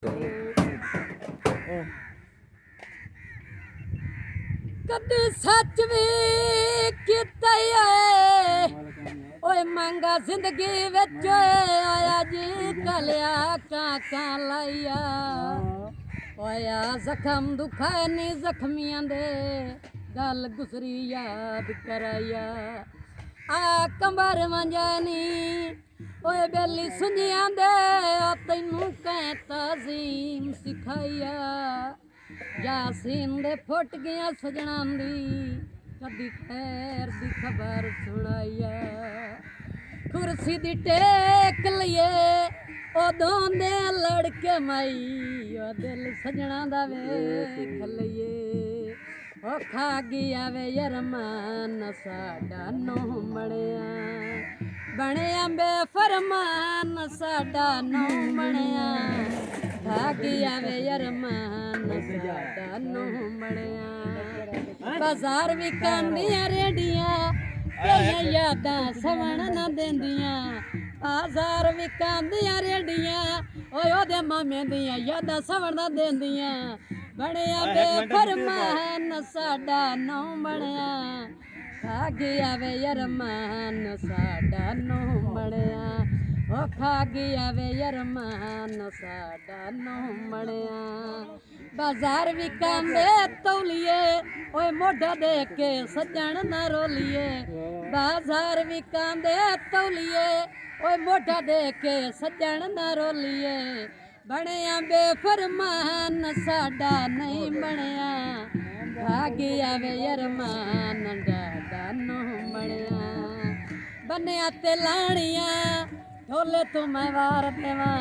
कदी सच भी किता है ओए मंगा जिंदगी विच आया जी कलिया काका लाइया ओया जख्म दुखाए नी जख्मियां दे गल गुजरी याद कराया आ कंबर मंजानी ओए बेली सुनिया दे तैनू कै तज़ीम सिखाइया यासीन दे फुट गया सजना दी कदी खैर दी खबर सुनाइया कुर्सी दी टेक लिए उदों दे लड़के माई ओ दिल सजना दा वेख लइए ओ खा गया वे यरमान साडा नूं ਬਣਿਆ बेफरमान साडा नूं ਬਣਿਆ खा गया वे यरमान साडा नूं ਬਣਿਆ बाजार भी कांदियां रेडियां तेरियां यादां सवण ना देंदियां बाजार भी कांदियां रेडियां ओए ओदे मामे दियां यादां सवण ना देंदियां ਬਣਿਆ बेफरमान साडा नूं ਬਣਿਆ खा गया वे यरमान साडा नूं ਬਣਿਆ ओ खा गया वे यरमान साडा नूं ਬਣਿਆ बाजार भी कांदे तौलिए ओए मोढा दे के सजण ना रोलिए बाजार भी कांदे तौलिए ओए मोढा दे के सजण ना रोलिए ਬਣਿਆ बेफरमान साडा नहीं ਬਣਿਆ खा गया वे यरमान साडा नूं ਬਣਿਆ बन्निया ते लाणियां ढोले तू मैं वार देवां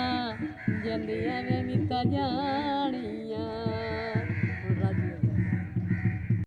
जंदियां वे मीता जान